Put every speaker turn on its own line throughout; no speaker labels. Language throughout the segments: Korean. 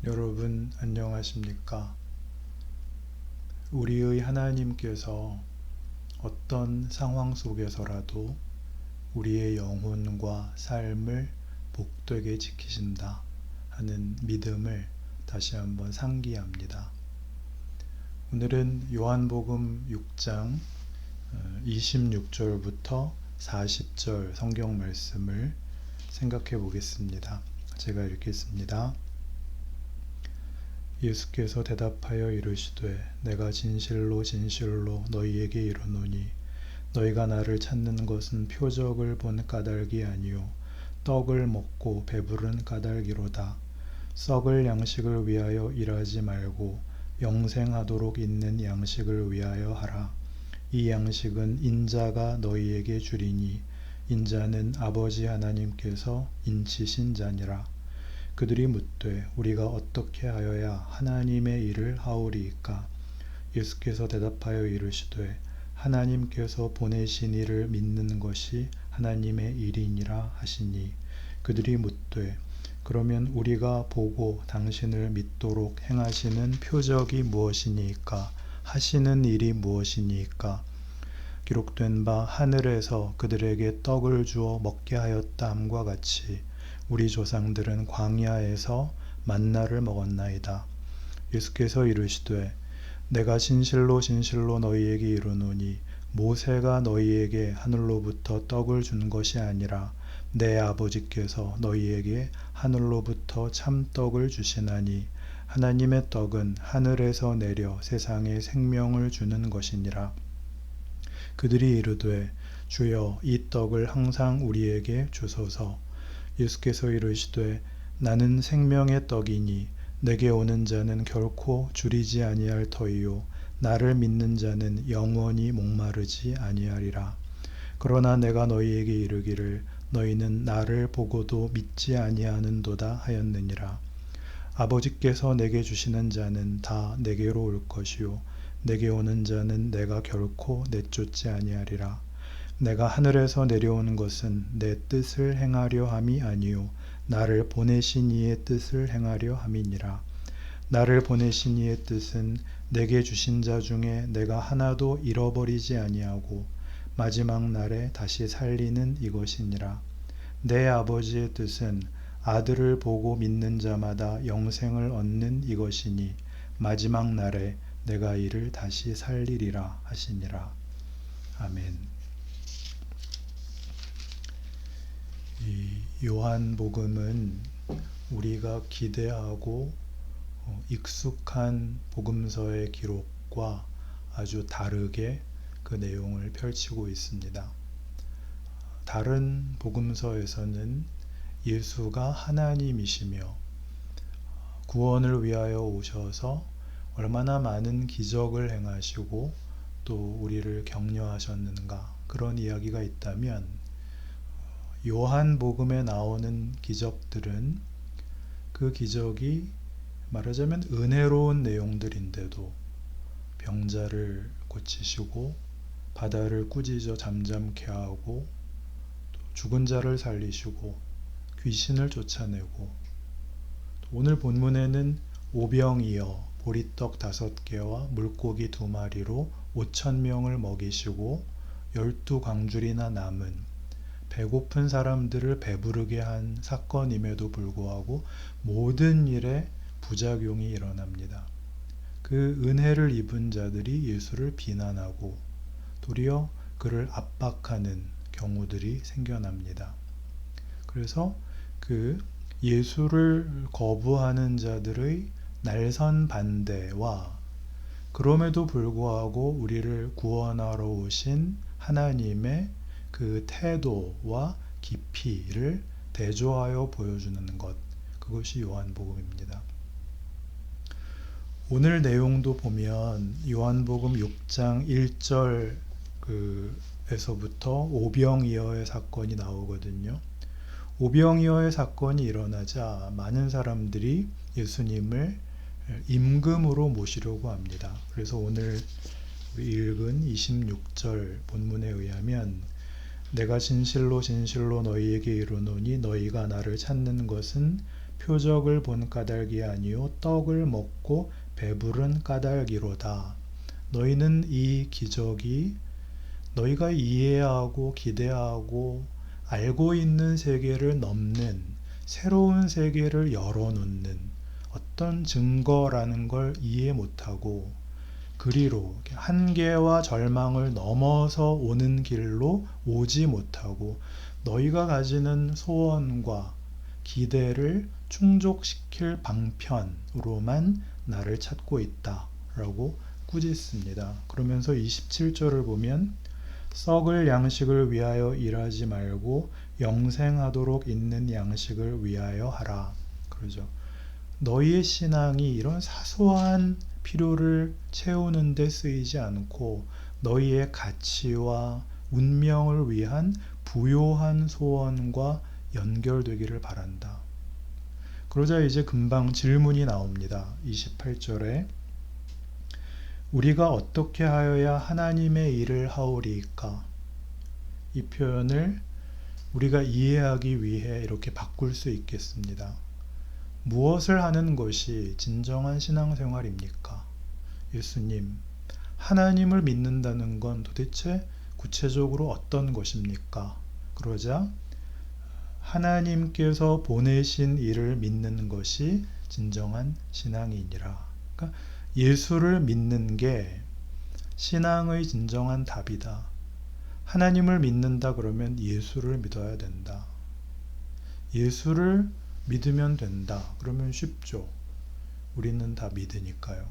여러분 안녕하십니까? 우리의 하나님께서 어떤 상황 속에서라도 우리의 영혼과 삶을 복되게 지키신다 하는 믿음을 다시 한번 상기합니다. 오늘은 요한복음 6장 26절부터 40절 성경 말씀을 생각해 보겠습니다. 제가 읽겠습니다. 예수께서 대답하여 이르시되 내가 진실로 진실로 너희에게 이르노니 너희가 나를 찾는 것은 표적을 본 까닭이 아니요 떡을 먹고 배부른 까닭이로다. 썩을 양식을 위하여 일하지 말고 영생하도록 있는 양식을 위하여 하라. 이 양식은 인자가 너희에게 주리니 인자는 아버지 하나님께서 인치신 자니라. 그들이 묻되 우리가 어떻게 하여야 하나님의 일을 하오리이까? 예수께서 대답하여 이르시되 하나님께서 보내신 이를 믿는 것이 하나님의 일이니라 하시니 그들이 묻되 그러면 우리가 보고 당신을 믿도록 행하시는 표적이 무엇이니까? 하시는 일이 무엇이니까? 기록된 바 하늘에서 그들에게 떡을 주어 먹게 하였다 함과 같이 우리 조상들은 광야에서 만나를 먹었나이다. 예수께서 이르시되 내가 진실로 진실로 너희에게 이르노니 모세가 너희에게 하늘로부터 떡을 준 것이 아니라 내 아버지께서 너희에게 하늘로부터 참떡을 주시나니 하나님의 떡은 하늘에서 내려 세상에 생명을 주는 것이니라. 그들이 이르되 주여 이 떡을 항상 우리에게 주소서. 예수께서 이르시되 나는 생명의 떡이니 내게 오는 자는 결코 줄이지 아니할 터이요 나를 믿는 자는 영원히 목마르지 아니하리라. 그러나 내가 너희에게 이르기를 너희는 나를 보고도 믿지 아니하는도다 하였느니라. 아버지께서 내게 주시는 자는 다 내게로 올 것이요 내게 오는 자는 내가 결코 내쫓지 아니하리라. 내가 하늘에서 내려온 것은 내 뜻을 행하려 함이 아니요 나를 보내신 이의 뜻을 행하려 함이니라. 나를 보내신 이의 뜻은 내게 주신 자 중에 내가 하나도 잃어버리지 아니하고 마지막 날에 다시 살리는 이것이니라. 내 아버지의 뜻은 아들을 보고 믿는 자마다 영생을 얻는 이것이니 마지막 날에 내가 이를 다시 살리리라 하시니라. 아멘. 이 요한복음은 우리가 기대하고 익숙한 복음서의 기록과 아주 다르게 그 내용을 펼치고 있습니다. 다른 복음서에서는 예수가 하나님이시며 구원을 위하여 오셔서 얼마나 많은 기적을 행하시고 또 우리를 격려하셨는가 그런 이야기가 있다면 요한복음에 나오는 기적들은 그 기적이 말하자면 은혜로운 내용들인데도 병자를 고치시고 바다를 꾸짖어 잠잠케 하고 죽은 자를 살리시고 귀신을 쫓아내고 오늘 본문에는 오병이어 보리떡 5개와 물고기 2마리로 5,000명을 먹이시고 12광줄이나 남은 배고픈 사람들을 배부르게 한 사건임에도 불구하고 모든 일에 부작용이 일어납니다. 그 은혜를 입은 자들이 예수를 비난하고 도리어 그를 압박하는 경우들이 생겨납니다. 그래서 그 예수를 거부하는 자들의 날선 반대와 그럼에도 불구하고 우리를 구원하러 오신 하나님의 그 태도와 깊이를 대조하여 보여주는 것, 그것이 요한복음입니다. 오늘 내용도 보면 요한복음 6장 1절 에서부터 오병이어의 사건이 나오거든요. 오병이어의 사건이 일어나자 많은 사람들이 예수님을 임금으로 모시려고 합니다. 그래서 오늘 읽은 26절 본문에 의하면 내가 진실로 진실로 너희에게 이르노니 너희가 나를 찾는 것은 표적을 본 까닭이 아니요 떡을 먹고 배부른 까닭이로다. 너희는 이 기적이 너희가 이해하고 기대하고 알고 있는 세계를 넘는 새로운 세계를 열어놓는 어떤 증거라는 걸 이해 못하고 그리로 한계와 절망을 넘어서 오는 길로 오지 못하고 너희가 가지는 소원과 기대를 충족시킬 방편으로만 나를 찾고 있다 라고 꾸짖습니다. 그러면서 27절을 보면 썩을 양식을 위하여 일하지 말고 영생하도록 있는 양식을 위하여 하라. 그러죠. 너희의 신앙이 이런 사소한 필요를 채우는 데 쓰이지 않고 너희의 가치와 운명을 위한 부요한 소원과 연결되기를 바란다. 그러자 이제 금방 질문이 나옵니다. 28절에 우리가 어떻게 하여야 하나님의 일을 하오리이까? 이 표현을 우리가 이해하기 위해 이렇게 바꿀 수 있겠습니다. 무엇을 하는 것이 진정한 신앙생활입니까? 예수님, 하나님을 믿는다는 건 도대체 구체적으로 어떤 것입니까? 그러자 하나님께서 보내신 이를 믿는 것이 진정한 신앙이니라. 그러니까 예수를 믿는 게 신앙의 진정한 답이다. 하나님을 믿는다 그러면 예수를 믿어야 된다. 예수를 믿으면 된다. 그러면 쉽죠. 우리는 다 믿으니까요.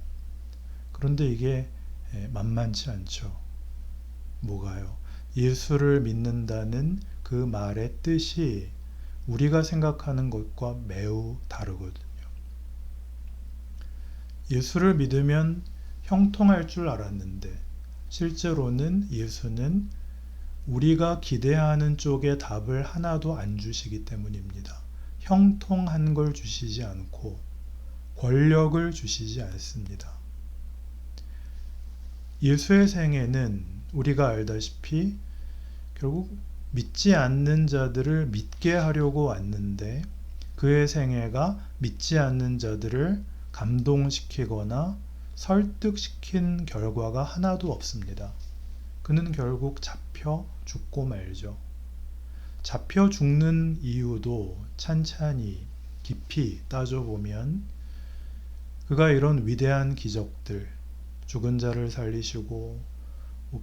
그런데 이게 만만치 않죠. 뭐가요? 예수를 믿는다는 그 말의 뜻이 우리가 생각하는 것과 매우 다르거든요. 예수를 믿으면 형통할 줄 알았는데 실제로는 예수는 우리가 기대하는 쪽의 답을 하나도 안 주시기 때문입니다. 형통한 걸 주시지 않고 권력을 주시지 않습니다. 예수의 생애는 우리가 알다시피 결국 믿지 않는 자들을 믿게 하려고 왔는데 그의 생애가 믿지 않는 자들을 감동시키거나 설득시킨 결과가 하나도 없습니다. 그는 결국 잡혀 죽고 말죠. 잡혀 죽는 이유도 찬찬히 깊이 따져보면 그가 이런 위대한 기적들, 죽은 자를 살리시고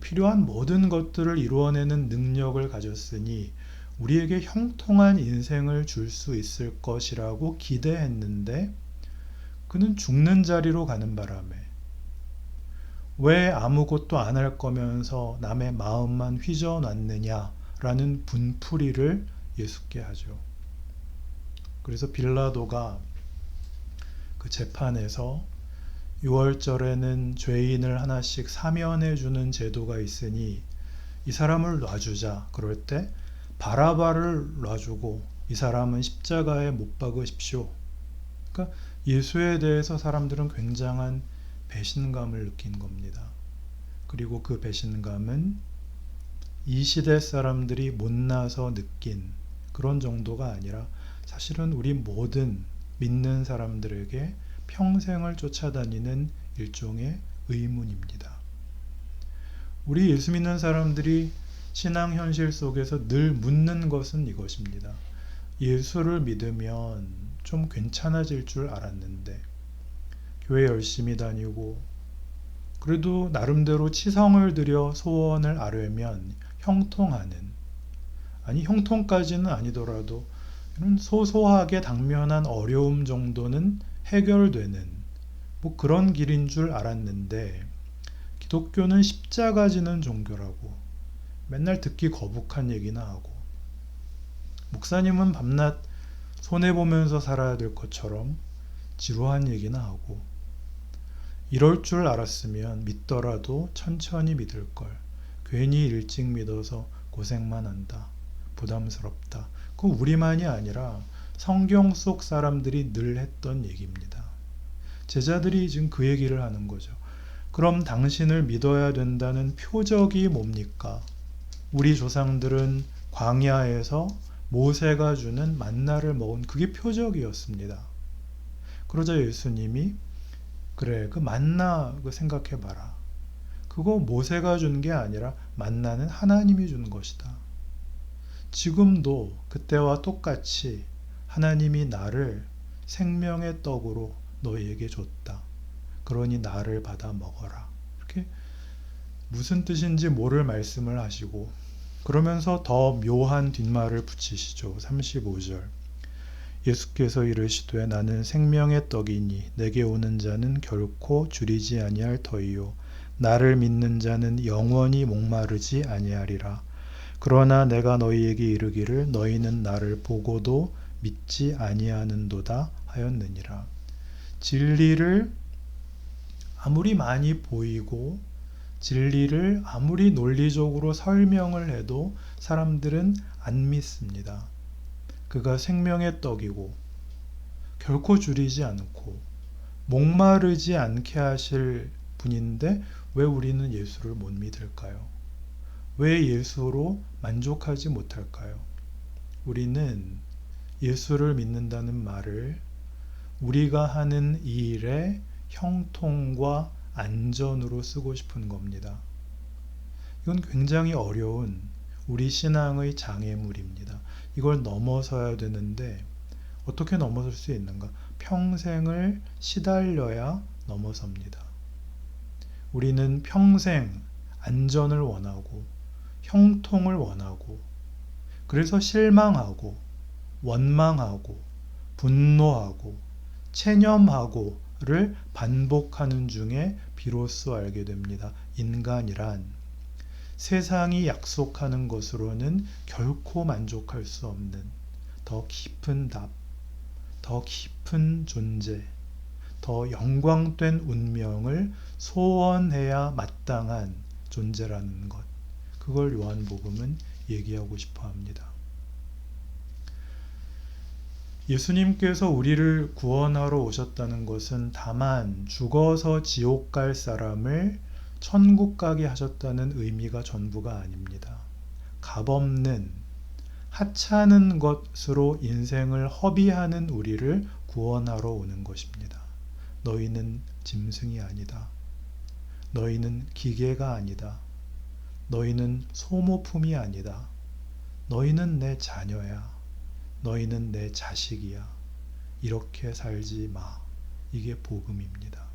필요한 모든 것들을 이루어내는 능력을 가졌으니 우리에게 형통한 인생을 줄 수 있을 것이라고 기대했는데 그는 죽는 자리로 가는 바람에 왜 아무것도 안 할 거면서 남의 마음만 휘저어놨느냐라는 분풀이를 예수께 하죠. 그래서 빌라도가 그 재판에서 6월절에는 죄인을 하나씩 사면해 주는 제도가 있으니 이 사람을 놔주자. 그럴 때 바라바를 놔주고 이 사람은 십자가에 못 박으십시오. 그러니까 예수에 대해서 사람들은 굉장한 배신감을 느낀 겁니다. 그리고 그 배신감은 이 시대 사람들이 못나서 느낀 그런 정도가 아니라 사실은 우리 모든 믿는 사람들에게 평생을 쫓아다니는 일종의 의문입니다. 우리 예수 믿는 사람들이 신앙 현실 속에서 늘 묻는 것은 이것입니다. 예수를 믿으면 좀 괜찮아질 줄 알았는데 교회 열심히 다니고 그래도 나름대로 치성을 들여 소원을 아뢰면 형통하는, 아니 형통까지는 아니더라도 이런 소소하게 당면한 어려움 정도는 해결되는 그런 길인 줄 알았는데 기독교는 십자가 지는 종교라고 맨날 듣기 거북한 얘기나 하고 목사님은 밤낮 손해보면서 살아야 될 것처럼 지루한 얘기나 하고 이럴 줄 알았으면 믿더라도 천천히 믿을 걸. 괜히 일찍 믿어서 고생만 한다. 부담스럽다. 그건 우리만이 아니라 성경 속 사람들이 늘 했던 얘기입니다. 제자들이 지금 그 얘기를 하는 거죠. 그럼 당신을 믿어야 된다는 표적이 뭡니까? 우리 조상들은 광야에서 모세가 주는 만나를 먹은 그게 표적이었습니다. 그러자 예수님이 그래, 그 만나 그 생각해봐라. 그거 모세가 준 게 아니라 만나는 하나님이 준 것이다. 지금도 그때와 똑같이 하나님이 나를 생명의 떡으로 너희에게 줬다. 그러니 나를 받아 먹어라. 이렇게 무슨 뜻인지 모를 말씀을 하시고 그러면서 더 묘한 뒷말을 붙이시죠. 35절. 예수께서 이르시되 나는 생명의 떡이니 내게 오는 자는 결코 줄이지 아니할 터이요 나를 믿는 자는 영원히 목마르지 아니하리라. 그러나 내가 너희에게 이르기를 너희는 나를 보고도 믿지 아니하는도다 하였느니라. 진리를 아무리 많이 보이고 진리를 아무리 논리적으로 설명을 해도 사람들은 안 믿습니다. 그가 생명의 떡이고 결코 줄이지 않고 목마르지 않게 하실 분인데 왜 우리는 예수를 못 믿을까요? 왜 예수로 만족하지 못할까요? 우리는 예수를 믿는다는 말을 우리가 하는 이 일의 형통과 안전으로 쓰고 싶은 겁니다. 이건 굉장히 어려운 우리 신앙의 장애물입니다. 이걸 넘어서야 되는데 어떻게 넘어설 수 있는가? 평생을 시달려야 넘어섭니다. 우리는 평생 안전을 원하고 형통을 원하고 그래서 실망하고 원망하고 분노하고 체념하고를 반복하는 중에 비로소 알게 됩니다. 인간이란 세상이 약속하는 것으로는 결코 만족할 수 없는 더 깊은 답, 더 깊은 존재, 더 영광된 운명을 소원해야 마땅한 존재라는 것. 그걸 요한복음은 얘기하고 싶어 합니다. 예수님께서 우리를 구원하러 오셨다는 것은 다만 죽어서 지옥 갈 사람을 천국 가게 하셨다는 의미가 전부가 아닙니다. 값없는 하찮은 것으로 인생을 허비하는 우리를 구원하러 오는 것입니다. 너희는 짐승이 아니다. 너희는 기계가 아니다. 너희는 소모품이 아니다. 너희는 내 자녀야. 너희는 내 자식이야. 이렇게 살지 마. 이게 복음입니다.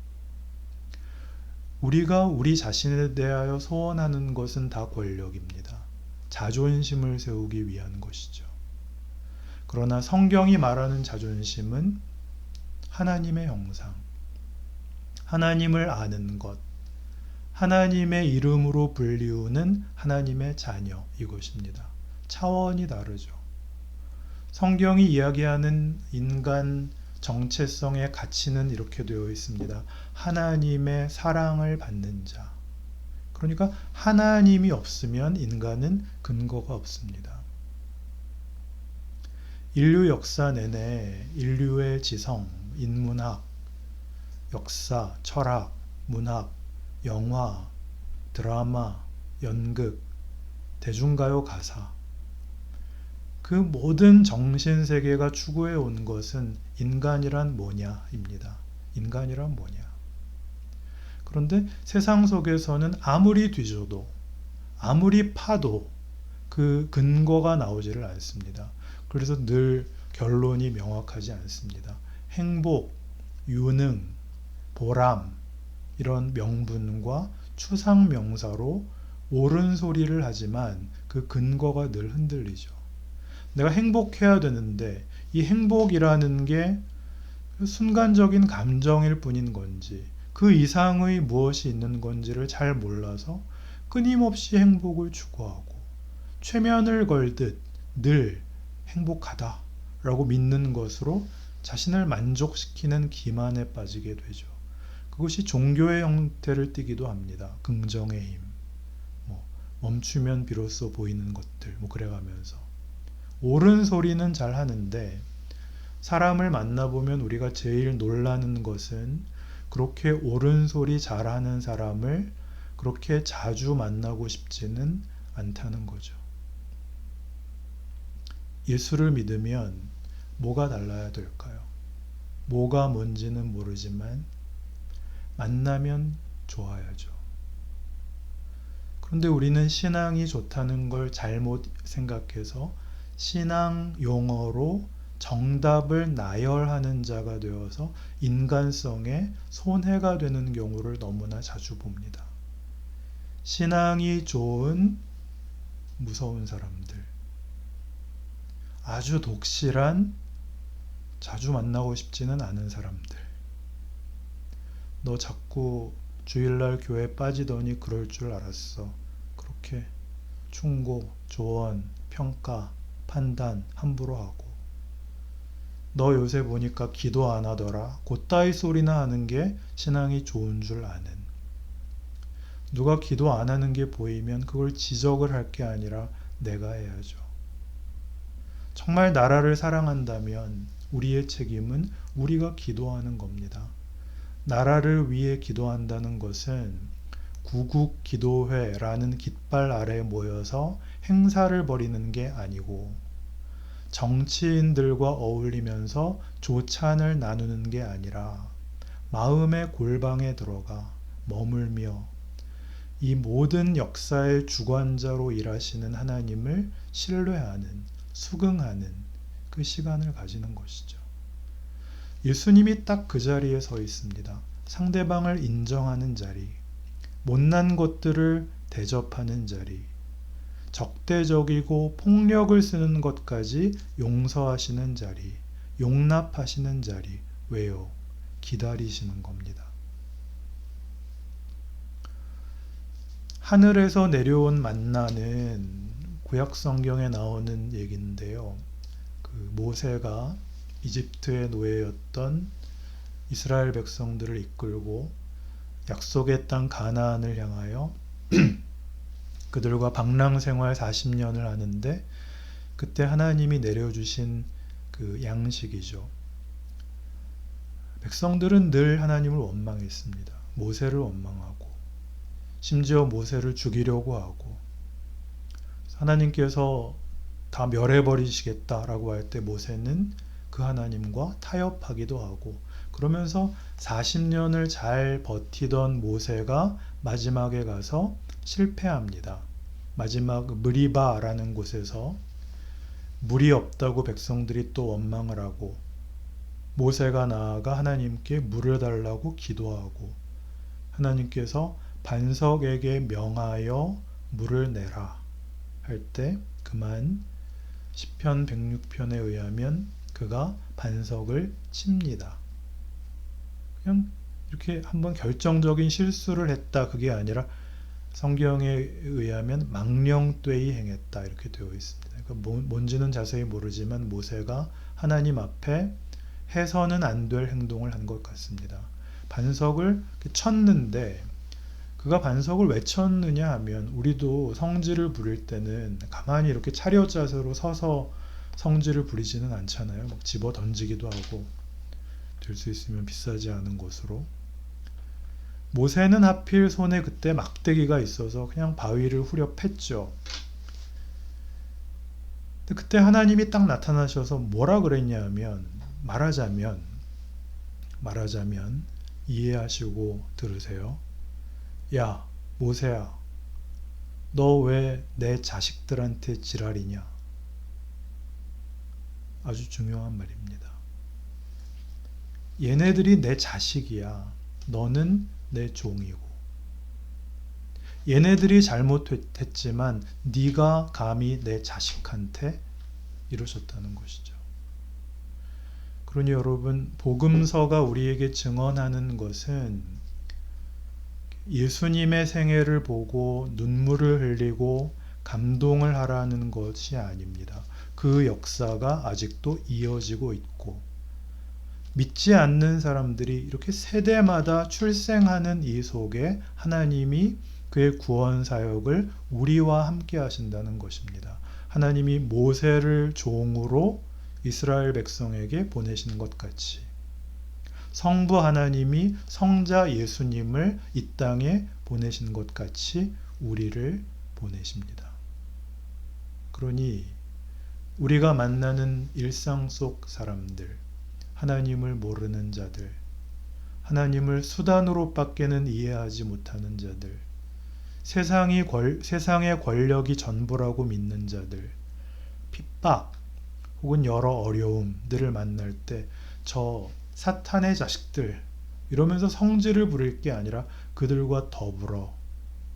우리가 우리 자신에 대하여 소원하는 것은 다 권력입니다. 자존심을 세우기 위한 것이죠. 그러나 성경이 말하는 자존심은 하나님의 형상, 하나님을 아는 것, 하나님의 이름으로 불리우는 하나님의 자녀, 이것입니다. 차원이 다르죠. 성경이 이야기하는 인간 정체성의 가치는 이렇게 되어 있습니다. 하나님의 사랑을 받는 자. 그러니까 하나님이 없으면 인간은 근거가 없습니다. 인류 역사 내내 인류의 지성, 인문학, 역사, 철학, 문학, 영화, 드라마, 연극, 대중가요 가사 그 모든 정신세계가 추구해 온 것은 인간이란 뭐냐입니다. 인간이란 뭐냐. 그런데 세상 속에서는 아무리 뒤져도 아무리 파도 그 근거가 나오지를 않습니다. 그래서 늘 결론이 명확하지 않습니다. 행복, 유능, 보람 이런 명분과 추상 명사로 옳은 소리를 하지만 그 근거가 늘 흔들리죠. 내가 행복해야 되는데 이 행복이라는 게 순간적인 감정일 뿐인 건지 그 이상의 무엇이 있는 건지를 잘 몰라서 끊임없이 행복을 추구하고 최면을 걸듯 늘 행복하다 라고 믿는 것으로 자신을 만족시키는 기만에 빠지게 되죠. 그것이 종교의 형태를 띠기도 합니다. 긍정의 힘, 멈추면 비로소 보이는 것들 그래가면서 옳은 소리는 잘 하는데 사람을 만나보면 우리가 제일 놀라는 것은 그렇게 옳은 소리 잘하는 사람을 그렇게 자주 만나고 싶지는 않다는 거죠. 예수를 믿으면 뭐가 달라야 될까요? 뭐가 뭔지는 모르지만 만나면 좋아야죠. 그런데 우리는 신앙이 좋다는 걸 잘못 생각해서 신앙 용어로 정답을 나열하는 자가 되어서 인간성에 손해가 되는 경우를 너무나 자주 봅니다. 신앙이 좋은 무서운 사람들, 아주 독실한 자주 만나고 싶지는 않은 사람들, 너 자꾸 주일날 교회 빠지더니 그럴 줄 알았어. 그렇게 충고, 조언, 평가, 판단 함부로 하고, 너 요새 보니까 기도 안 하더라. 그따위 소리나 하는 게 신앙이 좋은 줄 아는, 누가 기도 안 하는 게 보이면 그걸 지적을 할 게 아니라 내가 해야죠. 정말 나라를 사랑한다면 우리의 책임은 우리가 기도하는 겁니다. 나라를 위해 기도한다는 것은 구국기도회라는 깃발 아래 모여서 행사를 벌이는 게 아니고, 정치인들과 어울리면서 조찬을 나누는 게 아니라 마음의 골방에 들어가 머물며 이 모든 역사의 주관자로 일하시는 하나님을 신뢰하는, 수긍하는 그 시간을 가지는 것이죠. 예수님이 딱 그 자리에 서 있습니다. 상대방을 인정하는 자리, 못난 것들을 대접하는 자리, 적대적이고 폭력을 쓰는 것까지 용서하시는 자리, 용납하시는 자리. 왜요? 기다리시는 겁니다. 하늘에서 내려온 만나는 구약 성경에 나오는 얘기인데요. 그 모세가 이집트의 노예였던 이스라엘 백성들을 이끌고 약속의 땅 가나안을 향하여 그들과 방랑 생활 40년을 하는데, 그때 하나님이 내려주신 그 양식이죠. 백성들은 늘 하나님을 원망했습니다. 모세를 원망하고, 심지어 모세를 죽이려고 하고, 하나님께서 다 멸해버리시겠다라고 할 때 모세는 그 하나님과 타협하기도 하고, 그러면서 40년을 잘 버티던 모세가 마지막에 가서 실패합니다. 마지막 무리바라는 곳에서 물이 없다고 백성들이 또 원망을 하고, 모세가 나아가 하나님께 물을 달라고 기도하고, 하나님께서 반석에게 명하여 물을 내라 할 때 그만 시편 106편에 의하면 그가 반석을 칩니다. 그냥 이렇게 한번 결정적인 실수를 했다, 그게 아니라 성경에 의하면 망령되이 행했다 이렇게 되어 있습니다. 그러니까 뭔지는 자세히 모르지만 모세가 하나님 앞에 해서는 안 될 행동을 한 것 같습니다. 반석을 쳤는데, 그가 반석을 왜 쳤느냐 하면, 우리도 성지를 부릴 때는 가만히 이렇게 차렷 자세로 서서 성지를 부리지는 않잖아요. 막 집어 던지기도 하고, 될 수 있으면 비싸지 않은 곳으로. 모세는 하필 손에 그때 막대기가 있어서 그냥 바위를 후려 팼죠. 근데 그때 하나님이 딱 나타나셔서 뭐라 그랬냐 하면, 말하자면 이해하시고 들으세요. 야, 모세야, 너 왜 내 자식들한테 지랄이냐? 아주 중요한 말입니다. 얘네들이 내 자식이야. 너는 내 종이고. 얘네들이 잘못했지만 네가 감히 내 자식한테 이러셨다는 것이죠. 그러니 여러분, 복음서가 우리에게 증언하는 것은 예수님의 생애를 보고 눈물을 흘리고 감동을 하라는 것이 아닙니다. 그 역사가 아직도 이어지고 있고, 믿지 않는 사람들이 이렇게 세대마다 출생하는 이 속에 하나님이 그의 구원 사역을 우리와 함께 하신다는 것입니다. 하나님이 모세를 종으로 이스라엘 백성에게 보내신 것 같이, 성부 하나님이 성자 예수님을 이 땅에 보내신 것 같이 우리를 보내십니다. 그러니 우리가 만나는 일상 속 사람들, 하나님을 모르는 자들, 하나님을 수단으로밖에는 이해하지 못하는 자들, 세상의 권력이 전부라고 믿는 자들, 핍박 혹은 여러 어려움들을 만날 때 저 사탄의 자식들 이러면서 성질을 부릴 게 아니라 그들과 더불어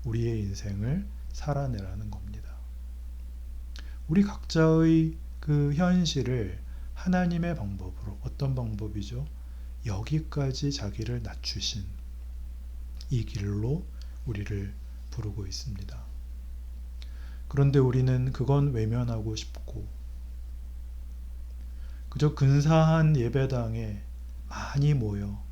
우리의 인생을 살아내라는 겁니다. 우리 각자의 그 현실을 하나님의 방법으로, 어떤 방법이죠? 여기까지 자기를 낮추신 이 길로 우리를 부르고 있습니다. 그런데 우리는 그건 외면하고 싶고 그저 근사한 예배당에 많이 모여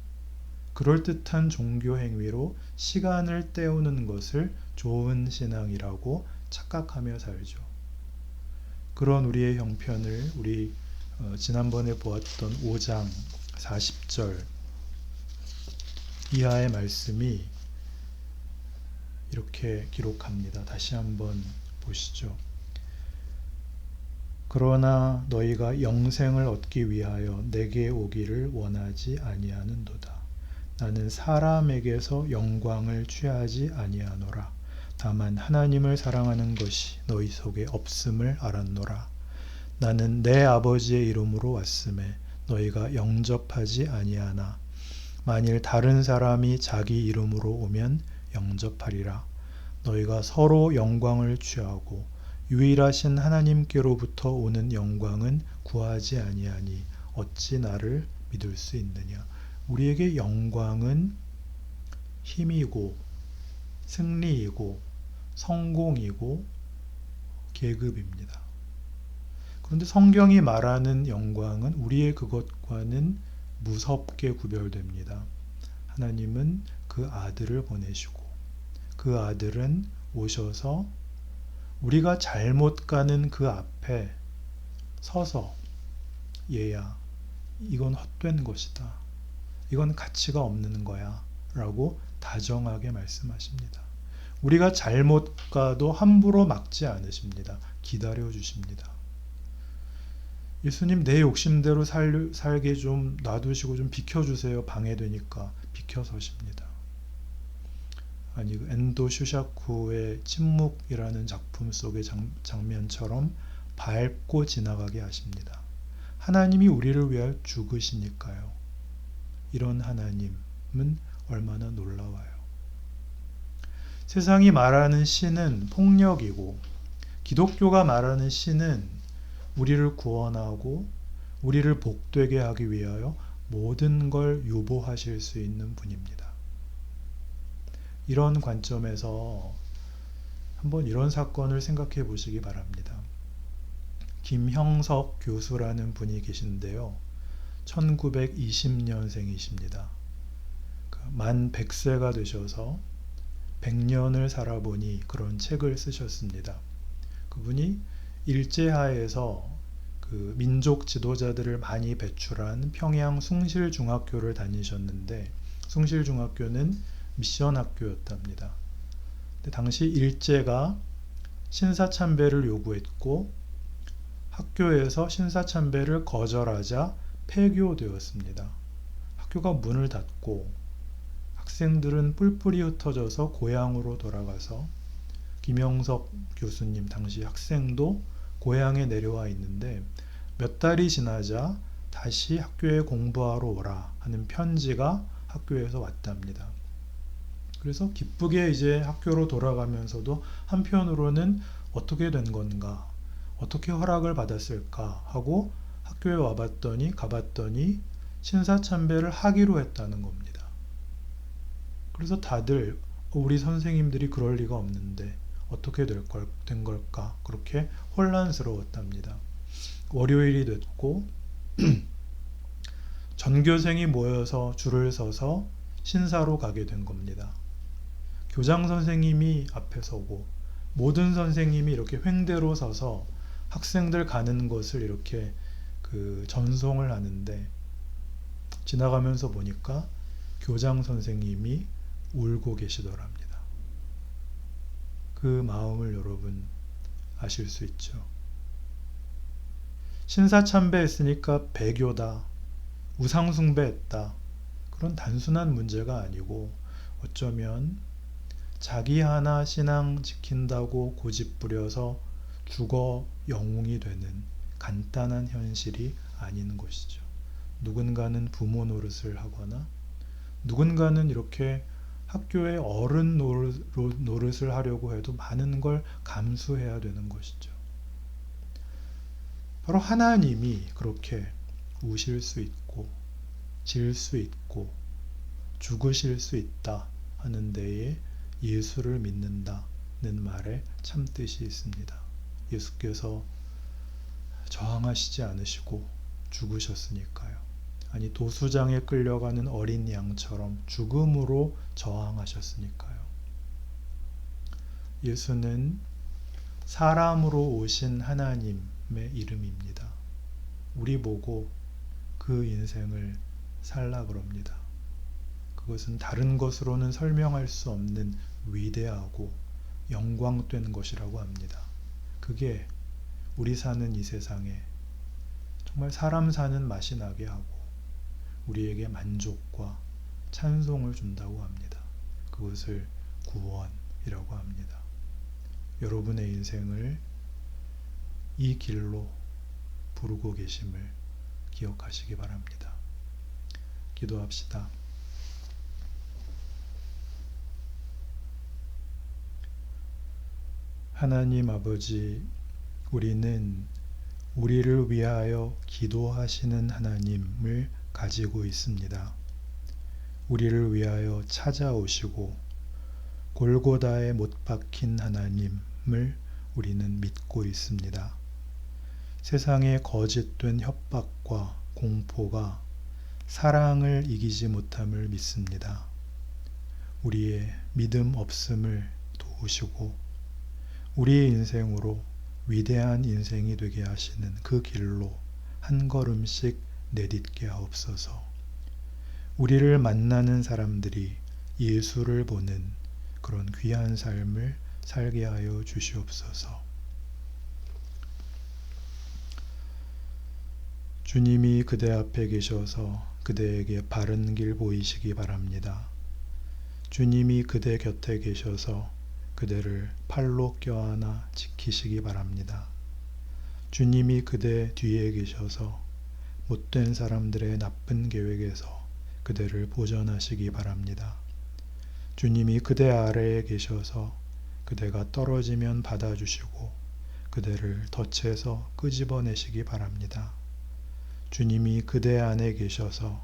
그럴듯한 종교 행위로 시간을 때우는 것을 좋은 신앙이라고 착각하며 살죠. 그런 우리의 형편을 우리 지난번에 보았던 5장 40절 이하의 말씀이 이렇게 기록합니다. 다시 한번 보시죠. 그러나 너희가 영생을 얻기 위하여 내게 오기를 원하지 아니하는도다. 나는 사람에게서 영광을 취하지 아니하노라. 다만 하나님을 사랑하는 것이 너희 속에 없음을 알았노라. 나는 내 아버지의 이름으로 왔음에 너희가 영접하지 아니하나 만일 다른 사람이 자기 이름으로 오면 영접하리라. 너희가 서로 영광을 취하고 유일하신 하나님께로부터 오는 영광은 구하지 아니하니 어찌 나를 믿을 수 있느냐. 우리에게 영광은 힘이고 승리이고 성공이고 계급입니다. 그런데 성경이 말하는 영광은 우리의 그것과는 무섭게 구별됩니다. 하나님은 그 아들을 보내시고 그 아들은 오셔서 우리가 잘못 가는 그 앞에 서서 얘야, 이건 헛된 것이다. 이건 가치가 없는 거야. 라고 다정하게 말씀하십니다. 우리가 잘못 가도 함부로 막지 않으십니다. 기다려 주십니다. 예수님 내 욕심대로 살게 좀 놔두시고 좀 비켜주세요. 방해되니까 비켜서십니다. 아니 엔도 슈샤쿠의 침묵이라는 작품 속의 장면처럼 밟고 지나가게 하십니다. 하나님이 우리를 위하여 죽으시니까요. 이런 하나님은 얼마나 놀라워요. 세상이 말하는 신은 폭력이고 기독교가 말하는 신은 우리를 구원하고 우리를 복되게 하기 위하여 모든 걸 유보하실 수 있는 분입니다. 이런 관점에서 한번 이런 사건을 생각해 보시기 바랍니다. 김형석 교수라는 분이 계신데요. 1920년생이십니다. 만 100세가 되셔서 100년을 살아보니 그런 책을 쓰셨습니다. 그분이 일제하에서 그 민족 지도자들을 많이 배출한 평양 숭실중학교를 다니셨는데 숭실중학교는 미션 학교였답니다. 당시 일제가 신사참배를 요구했고 학교에서 신사참배를 거절하자 폐교되었습니다. 학교가 문을 닫고 학생들은 뿔뿔이 흩어져서 고향으로 돌아가서 김영석 교수님 당시 학생도 고향에 내려와 있는데 몇 달이 지나자 다시 학교에 공부하러 오라 하는 편지가 학교에서 왔답니다. 그래서 기쁘게 이제 학교로 돌아가면서도 한편으로는 어떻게 된 건가, 어떻게 허락을 받았을까 하고 학교에 가봤더니 신사참배를 하기로 했다는 겁니다. 그래서 다들 우리 선생님들이 그럴 리가 없는데 어떻게 된 걸까 그렇게 혼란스러웠답니다. 월요일이 됐고 전교생이 모여서 줄을 서서 신사로 가게 된 겁니다. 교장 선생님이 앞에 서고 모든 선생님이 이렇게 횡대로 서서 학생들 가는 것을 이렇게 전송을 하는데 지나가면서 보니까 교장 선생님이 울고 계시더랍니다. 그 마음을 여러분 아실 수 있죠. 신사참배했으니까 배교다, 우상숭배했다, 그런 단순한 문제가 아니고 어쩌면 자기 하나 신앙 지킨다고 고집부려서 죽어 영웅이 되는 간단한 현실이 아닌 것이죠. 누군가는 부모 노릇을 하거나 누군가는 이렇게 학교의 어른 노릇을 하려고 해도 많은 걸 감수해야 되는 것이죠. 바로 하나님이 그렇게 우실 수 있고 질 수 있고 죽으실 수 있다 하는 데에 예수를 믿는다는 말에 참 뜻이 있습니다. 예수께서 저항하시지 않으시고 죽으셨으니까요. 아니, 도수장에 끌려가는 어린 양처럼 죽음으로 저항하셨으니까요. 예수는 사람으로 오신 하나님의 이름입니다. 우리 보고 그 인생을 살라 그럽니다. 그것은 다른 것으로는 설명할 수 없는 위대하고 영광된 것이라고 합니다. 그게 우리 사는 이 세상에 정말 사람 사는 맛이 나게 하고 우리에게 만족과 찬송을 준다고 합니다. 그것을 구원이라고 합니다. 여러분의 인생을 이 길로 부르고 계심을 기억하시기 바랍니다. 기도합시다. 하나님 아버지, 우리는 우리를 위하여 기도하시는 하나님을 가지고 있습니다. 우리를 위하여 찾아오시고 골고다에 못 박힌 하나님을 우리는 믿고 있습니다. 세상의 거짓된 협박과 공포가 사랑을 이기지 못함을 믿습니다. 우리의 믿음 없음을 도우시고 우리의 인생으로 위대한 인생이 되게 하시는 그 길로 한 걸음씩 내딛게 하옵소서. 우리를 만나는 사람들이 예수를 보는 그런 귀한 삶을 살게 하여 주시옵소서. 주님이 그대 앞에 계셔서 그대에게 바른 길 보이시기 바랍니다. 주님이 그대 곁에 계셔서 그대를 팔로 껴안아 지키시기 바랍니다. 주님이 그대 뒤에 계셔서 못된 사람들의 나쁜 계획에서 그대를 보전하시기 바랍니다. 주님이 그대 아래에 계셔서 그대가 떨어지면 받아주시고 그대를 덫에서 끄집어내시기 바랍니다. 주님이 그대 안에 계셔서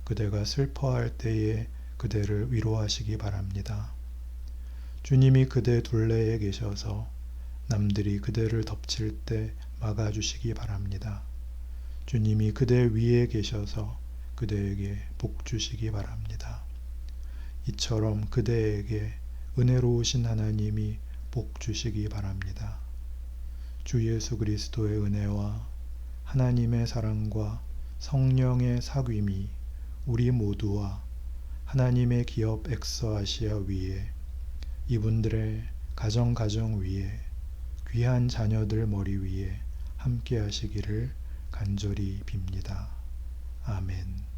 그대가 슬퍼할 때에 그대를 위로하시기 바랍니다. 주님이 그대 둘레에 계셔서 남들이 그대를 덮칠 때 막아주시기 바랍니다. 주님이 그대 위에 계셔서 그대에게 복 주시기 바랍니다. 이처럼 그대에게 은혜로우신 하나님이 복 주시기 바랍니다. 주 예수 그리스도의 은혜와 하나님의 사랑과 성령의 사귐이 우리 모두와 하나님의 기업 엑소아시아 위에 이분들의 가정 위에 귀한 자녀들 머리 위에 함께 하시기를 간절히 빕니다. 아멘.